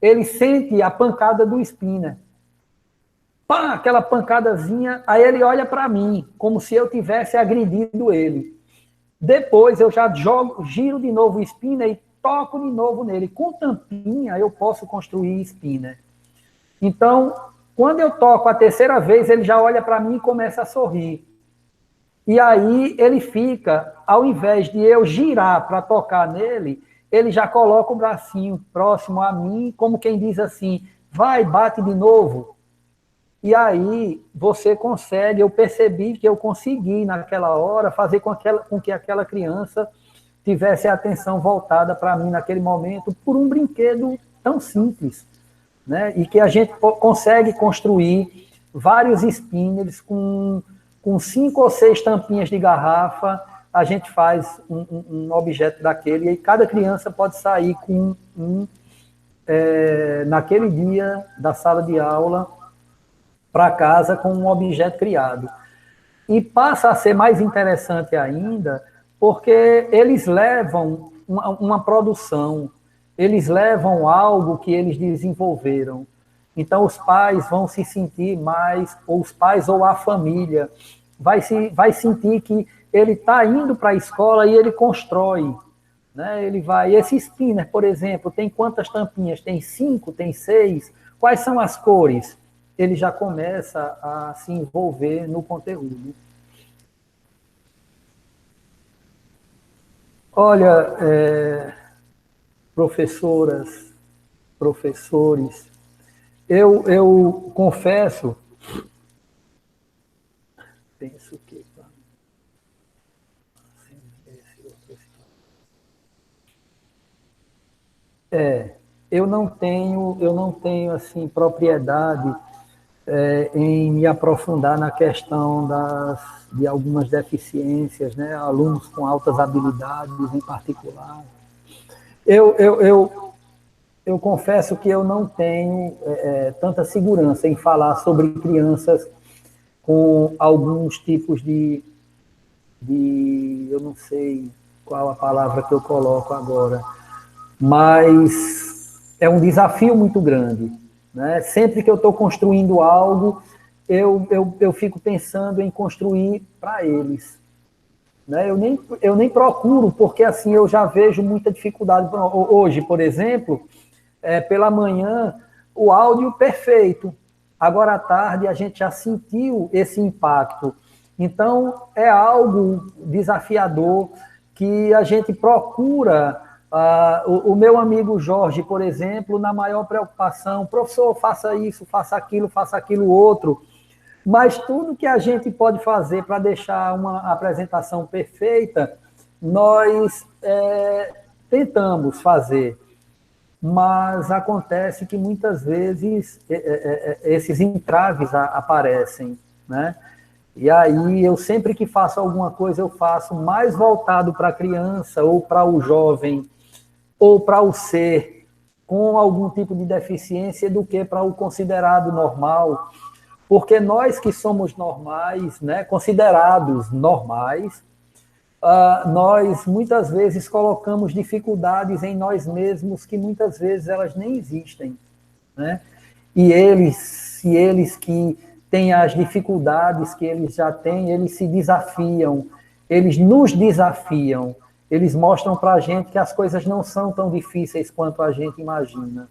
ele sente a pancada do spinner. Pá, aquela pancadazinha, aí ele olha para mim, como se eu tivesse agredido ele. Depois eu já giro de novo o spinner e toco de novo nele. Com tampinha eu posso construir spinner. Então, quando eu toco a terceira vez, ele já olha para mim e começa a sorrir. E aí ele fica, ao invés de eu girar para tocar nele, ele já coloca o bracinho próximo a mim, como quem diz assim, vai, bate de novo. E aí você consegue, eu percebi que eu consegui naquela hora fazer com que aquela criança tivesse a atenção voltada para mim naquele momento por um brinquedo tão simples, né? E que a gente consegue construir vários spinners com 5 ou 6 tampinhas de garrafa, a gente faz um objeto daquele e cada criança pode sair com naquele dia da sala de aula para casa com um objeto criado. E passa a ser mais interessante ainda, porque eles levam uma produção, eles levam algo que eles desenvolveram. Então, os pais vão se sentir mais, ou os pais ou a família, vai sentir que ele está indo para a escola e ele constrói. Né? Ele vai. Esse spinner, por exemplo, tem quantas tampinhas? Tem 5? Tem 6? Quais são as cores? Ele já começa a se envolver no conteúdo. Olha, professoras, professores, eu confesso, penso que eu não tenho assim propriedade em me aprofundar na questão de algumas deficiências, né? Alunos com altas habilidades em particular. Eu confesso que eu não tenho tanta segurança em falar sobre crianças com alguns tipos eu não sei qual a palavra que eu coloco agora, mas é um desafio muito grande. Né? Sempre que eu estou construindo algo, eu fico pensando em construir para eles. Né? Eu nem procuro, porque assim eu já vejo muita dificuldade. Hoje, por exemplo, pela manhã, o áudio perfeito. Agora à tarde a gente já sentiu esse impacto. Então, é algo desafiador que a gente procura. O meu amigo Jorge, por exemplo, na maior preocupação, professor, faça isso, faça aquilo outro. Mas tudo que a gente pode fazer para deixar uma apresentação perfeita, nós tentamos fazer. Mas acontece que muitas vezes esses entraves aparecem, né? E aí eu sempre que faço alguma coisa, eu faço mais voltado para a criança ou para o jovem ou para o ser com algum tipo de deficiência do que para o considerado normal. Porque nós que somos normais, né, considerados normais, nós muitas vezes colocamos dificuldades em nós mesmos que muitas vezes elas nem existem. Né? E eles que têm as dificuldades que eles já têm, eles se desafiam, eles nos desafiam, eles mostram para a gente que as coisas não são tão difíceis quanto a gente imagina.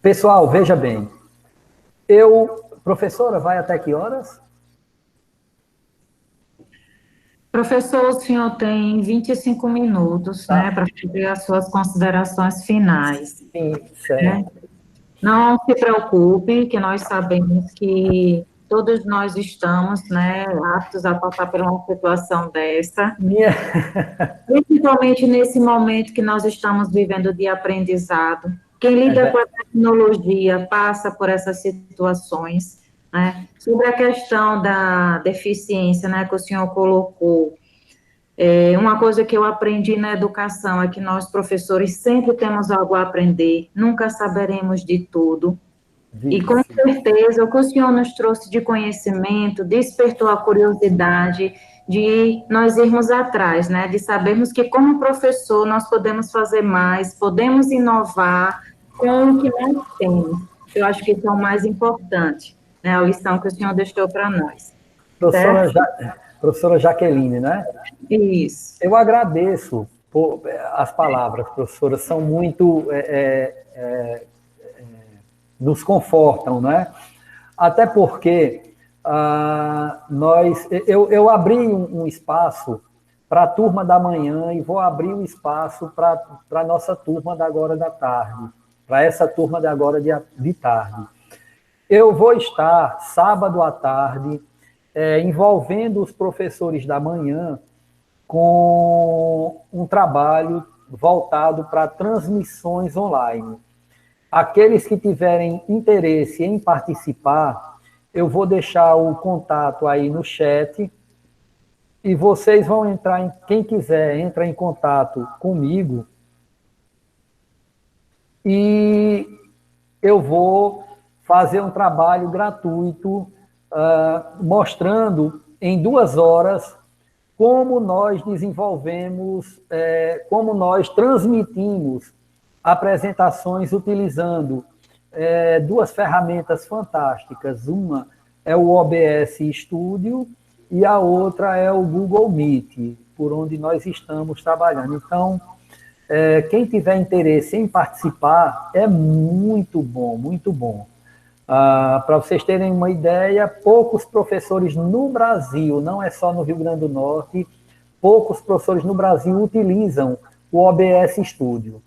Pessoal, veja bem, professora, vai até que horas? Professor, o senhor tem 25 minutos, tá, né, para fazer as suas considerações finais. Sim, certo. Né? Não se preocupe, que nós sabemos que todos nós estamos, né, aptos a passar por uma situação dessa. Principalmente nesse momento que nós estamos vivendo de aprendizado. Quem lida com a tecnologia passa por essas situações. Né? Sobre a questão da deficiência, né, que o senhor colocou, uma coisa que eu aprendi na educação é que nós, professores, sempre temos algo a aprender, nunca saberemos de tudo. E, com certeza, o que o senhor nos trouxe de conhecimento despertou a curiosidade de nós irmos atrás, né? De sabermos que, como professor, nós podemos fazer mais, podemos inovar com o que nós temos. Eu acho que isso é o mais importante, né? A lição que o senhor deixou para nós. Professora Jaqueline, né? Isso. Eu agradeço por as palavras, professora, são muito... nos confortam, né? Até porque eu abri um espaço para a turma da manhã e vou abrir um espaço para a nossa turma da agora da tarde, para essa turma da agora de tarde. Eu vou estar, sábado à tarde, envolvendo os professores da manhã com um trabalho voltado para transmissões online. Aqueles que tiverem interesse em participar, eu vou deixar o contato aí no chat e vocês vão entrar, quem quiser, entra em contato comigo e eu vou fazer um trabalho gratuito mostrando em 2 horas como nós desenvolvemos, como nós transmitimos apresentações utilizando duas ferramentas fantásticas. Uma é o OBS Studio e a outra é o Google Meet, por onde nós estamos trabalhando. Então, quem tiver interesse em participar, é muito bom, muito bom. Para vocês terem uma ideia, poucos professores no Brasil, não é só no Rio Grande do Norte, poucos professores no Brasil utilizam o OBS Studio.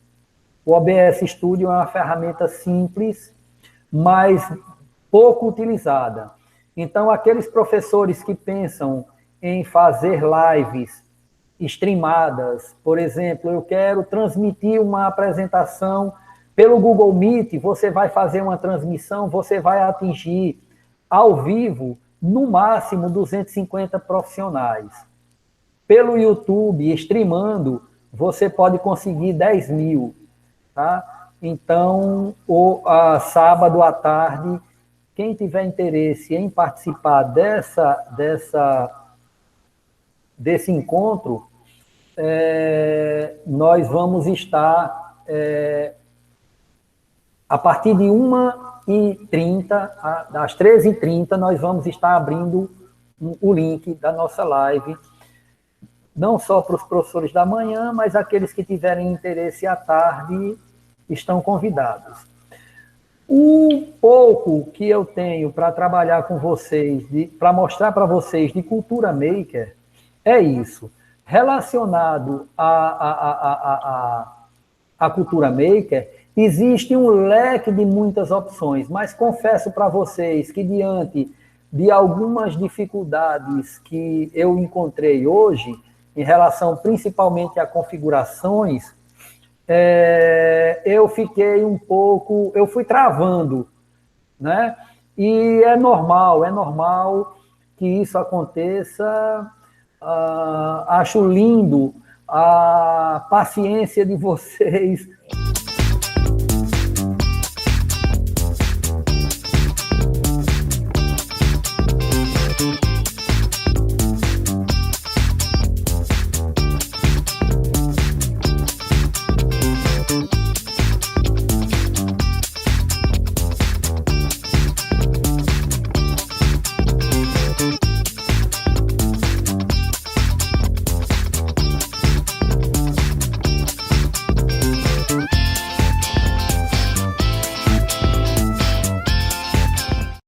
O OBS Studio é uma ferramenta simples, mas pouco utilizada. Então, aqueles professores que pensam em fazer lives streamadas, por exemplo, eu quero transmitir uma apresentação pelo Google Meet, você vai fazer uma transmissão, você vai atingir ao vivo, no máximo, 250 profissionais. Pelo YouTube, streamando, você pode conseguir 10 mil. Tá? Então, sábado à tarde, quem tiver interesse em participar desse encontro, nós vamos estar... a partir de 1h30, às 13h30, nós vamos estar abrindo o link da nossa live, não só para os professores da manhã, mas aqueles que tiverem interesse à tarde estão convidados. O pouco que eu tenho para trabalhar com vocês, para mostrar para vocês de cultura maker, é isso. Relacionado à cultura maker, existe um leque de muitas opções, mas confesso para vocês que, diante de algumas dificuldades que eu encontrei hoje, em relação principalmente a configurações, eu fiquei eu fui travando, né? E é normal que isso aconteça. Acho lindo a paciência de vocês